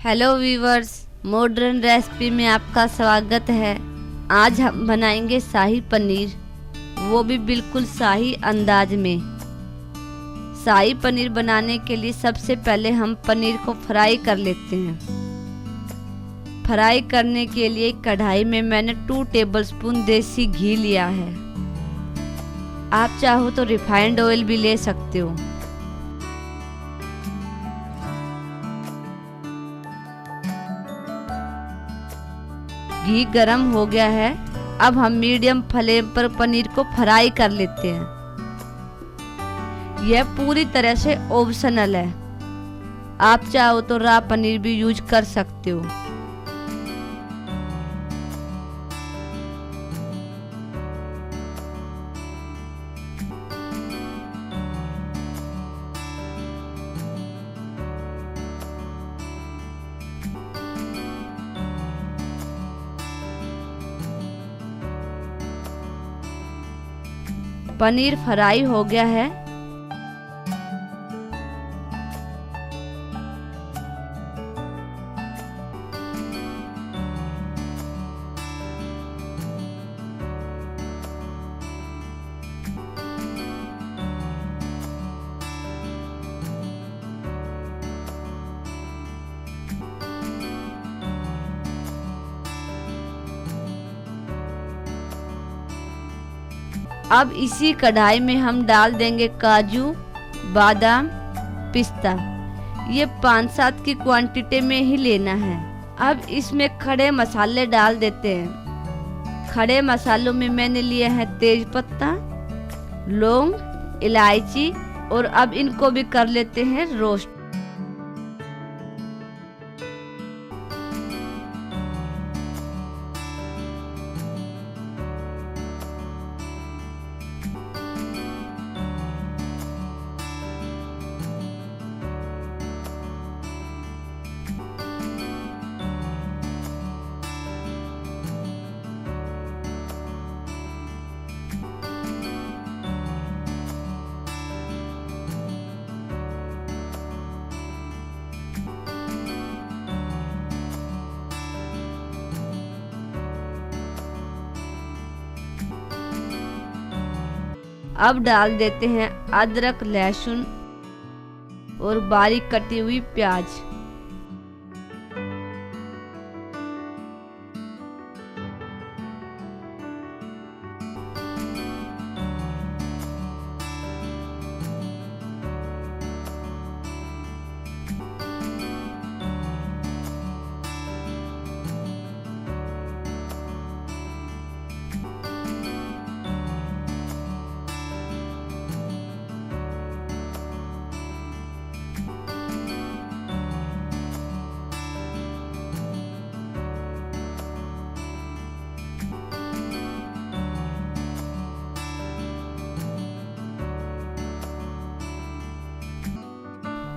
Hello viewers, modern recipe में आपका स्वागत है। आज हम बनाएंगे शाही पनीर, वो भी बिल्कुल शाही अंदाज में। शाही पनीर बनाने के लिए सबसे पहले हम पनीर को फ्राई कर लेते हैं। फ्राई करने के लिए कढ़ाई में मैंने 2 टेबलस्पून देसी घी लिया है। आप चाहो तो रिफाइंड ऑयल भी ले सकते हो। घी गरम हो गया है। अब हम मीडियम फ्लेम पर पनीर को फ्राई कर लेते हैं। यह पूरी तरह से ऑप्शनल है, आप चाहो तो रॉ पनीर भी यूज कर सकते हो। पनीर फ्राई हो गया है। अब इसी कढ़ाई में हम डाल देंगे काजू, बादाम, पिस्ता। ये 5-7 की क्वांटिटी में ही लेना है। अब इसमें खड़े मसाले डाल देते हैं। खड़े मसालों में मैंने लिए हैं तेज पत्ता, लौंग, इलायची, और अब इनको भी कर लेते हैं रोस्ट। अब डाल देते हैं अदरक, लहसुन और बारीक कटी हुई प्याज।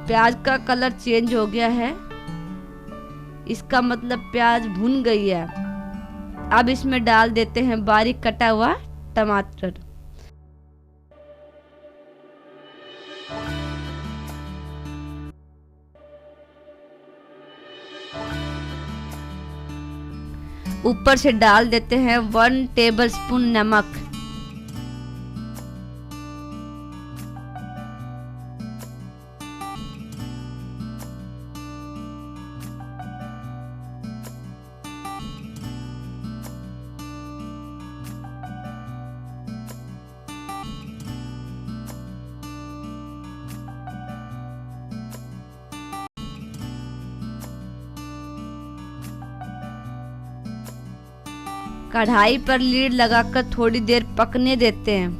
प्याज का कलर चेंज हो गया है, इसका मतलब प्याज भुन गई है। अब इसमें डाल देते हैं बारीक कटा हुआ टमाटर। ऊपर से डाल देते हैं 1 टेबलस्पून नमक। कढ़ाई पर लीड लगाकर थोड़ी देर पकने देते हैं।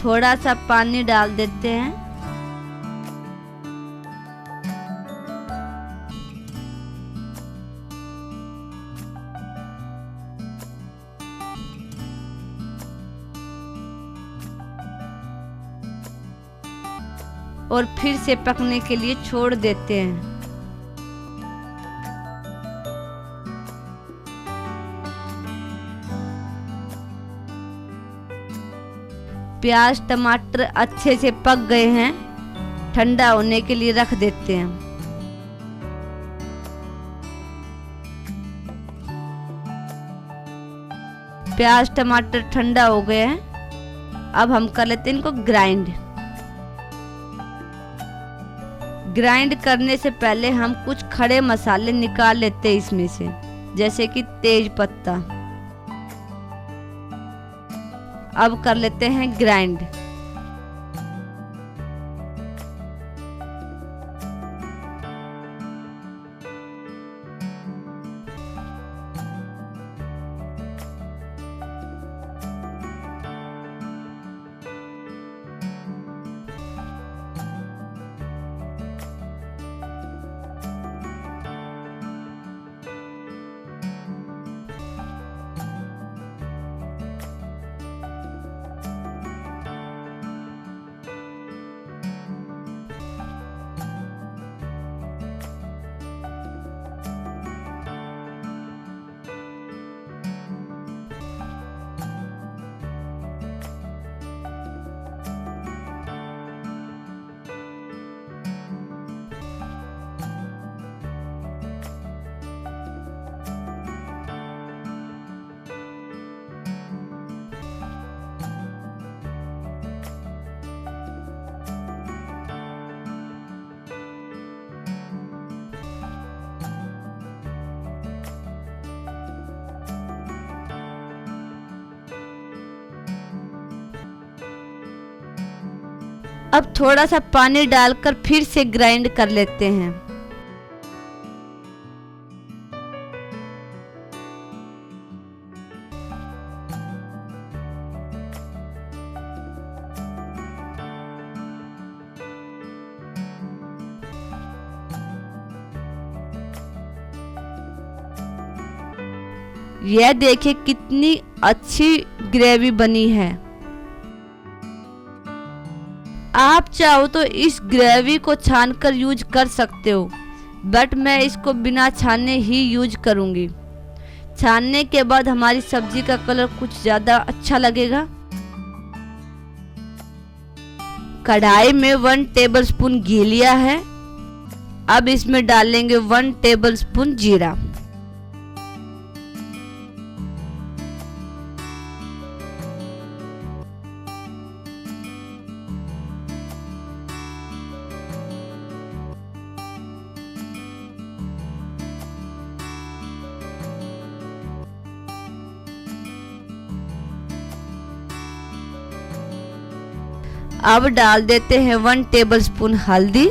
थोड़ा सा पानी डाल देते हैं। और फिर से पकने के लिए छोड़ देते हैं। प्याज टमाटर अच्छे से पक गए हैं, ठंडा होने के लिए रख देते हैं। प्याज टमाटर ठंडा हो गए हैं। अब हम कर लेते हैं इनको ग्राइंड। ग्राइंड करने से पहले हम कुछ खड़े मसाले निकाल लेते हैं इसमें से, जैसे कि तेज पत्ता। अब कर लेते हैं ग्राइंड। अब थोड़ा सा पानी डालकर फिर से ग्राइंड कर लेते हैं। यह देखिए कितनी अच्छी ग्रेवी बनी है। आप चाहो तो इस ग्रेवी को छानकर यूज कर सकते हो, बट मैं इसको बिना छाने ही यूज करूंगी। छानने के बाद हमारी सब्जी का कलर कुछ ज़्यादा अच्छा लगेगा। कढ़ाई में 1 टेबलस्पून घी लिया है। अब इसमें डालेंगे 1 टेबलस्पून जीरा। अब डाल देते हैं 1 टेबलस्पून हल्दी,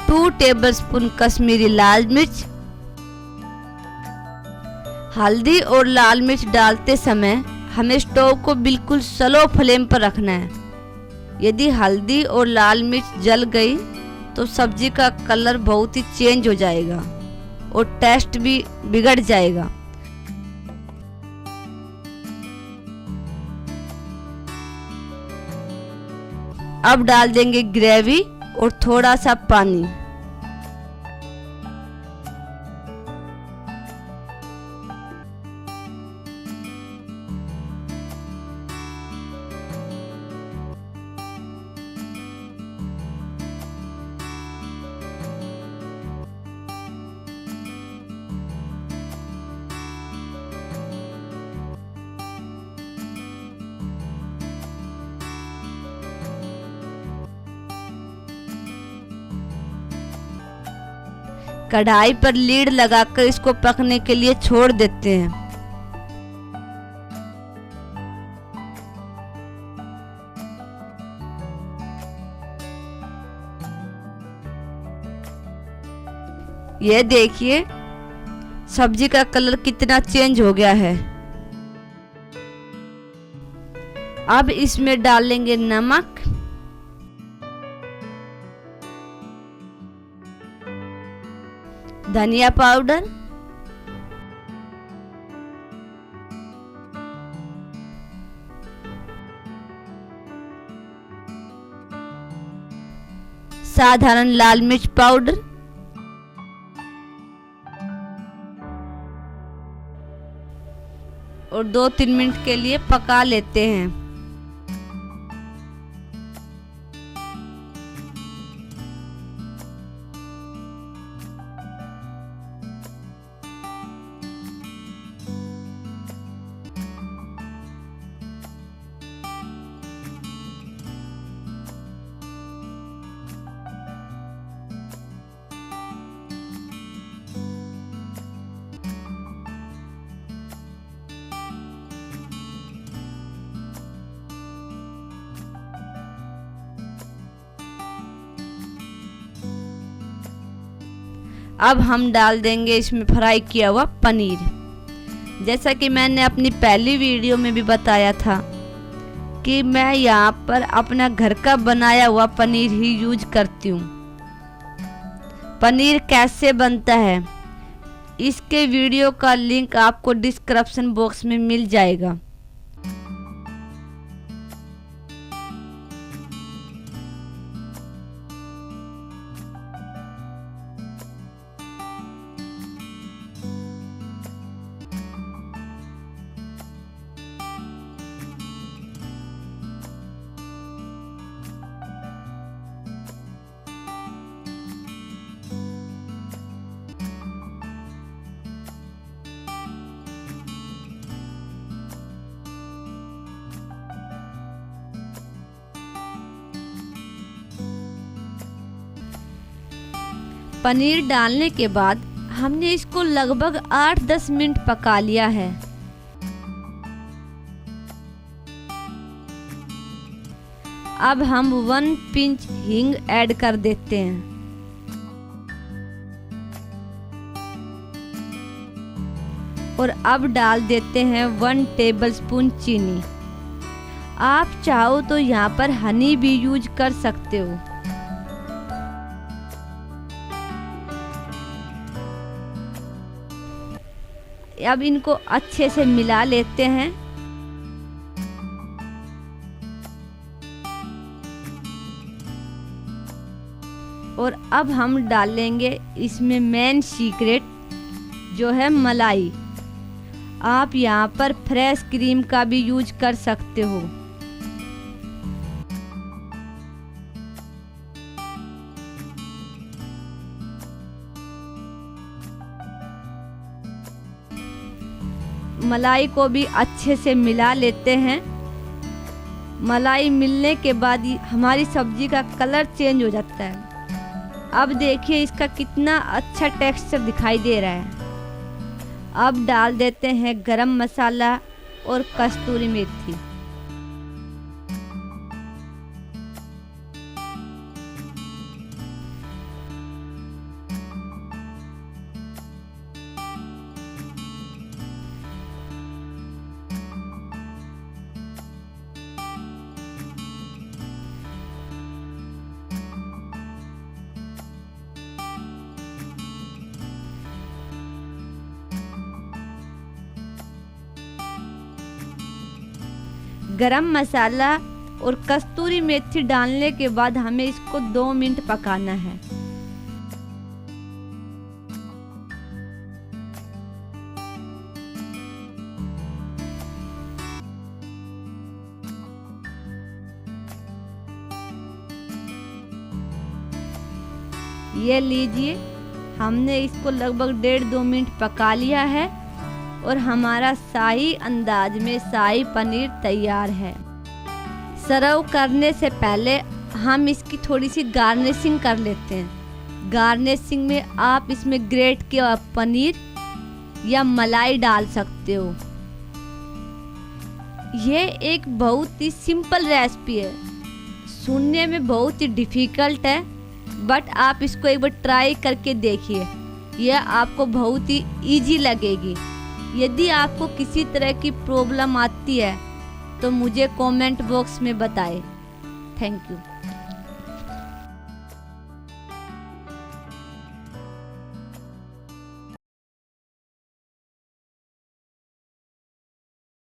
2 टेबलस्पून कश्मीरी लाल मिर्च। हल्दी और लाल मिर्च डालते समय हमें स्टोव को बिल्कुल स्लो फ्लेम पर रखना है। यदि हल्दी और लाल मिर्च जल गई तो सब्जी का कलर बहुत ही चेंज हो जाएगा और टेस्ट भी बिगड़ जाएगा। अब डाल देंगे ग्रेवी और थोड़ा सा पानी। कढ़ाई पर लीड लगाकर इसको पकने के लिए छोड़ देते हैं। यह देखिए सब्जी का कलर कितना चेंज हो गया है। अब इसमें डालेंगे नमक, धनिया पाउडर, साधारण लाल मिर्च पाउडर और 2-3 मिनट के लिए पका लेते हैं। अब हम डाल देंगे इसमें फ्राई किया हुआ पनीर। जैसा कि मैंने अपनी पहली वीडियो में भी बताया था कि मैं यहाँ पर अपना घर का बनाया हुआ पनीर ही यूज करती हूँ। पनीर कैसे बनता है इसके वीडियो का लिंक आपको डिस्क्रिप्शन बॉक्स में मिल जाएगा। पनीर डालने के बाद हमने इसको लगभग 8-10 मिनट पका लिया है। अब हम 1 पिंच हींग ऐड कर देते हैं और अब डाल देते हैं 1 टेबलस्पून चीनी। आप चाहो तो यहाँ पर हनी भी यूज कर सकते हो। अब इनको अच्छे से मिला लेते हैं और अब हम डालेंगे इसमें मेन सीक्रेट जो है मलाई। आप यहाँ पर फ्रेश क्रीम का भी यूज कर सकते हो। मलाई को भी अच्छे से मिला लेते हैं। मलाई मिलने के बाद हमारी सब्जी का कलर चेंज हो जाता है। अब देखिए इसका कितना अच्छा टेक्सचर दिखाई दे रहा है। अब डाल देते हैं गरम मसाला और कस्तूरी मेथी। गरम मसाला और कस्तूरी मेथी डालने के बाद हमें इसको 2 मिनट पकाना है। ये लीजिए, हमने इसको लगभग 1.5-2 मिनट पका लिया है और हमारा शाही अंदाज में शाही पनीर तैयार है। सर्व करने से पहले हम इसकी थोड़ी सी गार्निशिंग कर लेते हैं। गार्निशिंग में आप इसमें ग्रेट किया पनीर या मलाई डाल सकते हो। ये एक बहुत ही सिंपल रेसिपी है, सुनने में बहुत ही डिफिकल्ट है, बट आप इसको एक बार ट्राई करके देखिए। यह आपको बहुत ही इजी लगेगी। यदि आपको किसी तरह की प्रॉब्लम आती है तो मुझे कमेंट बॉक्स में बताएं। Thank you.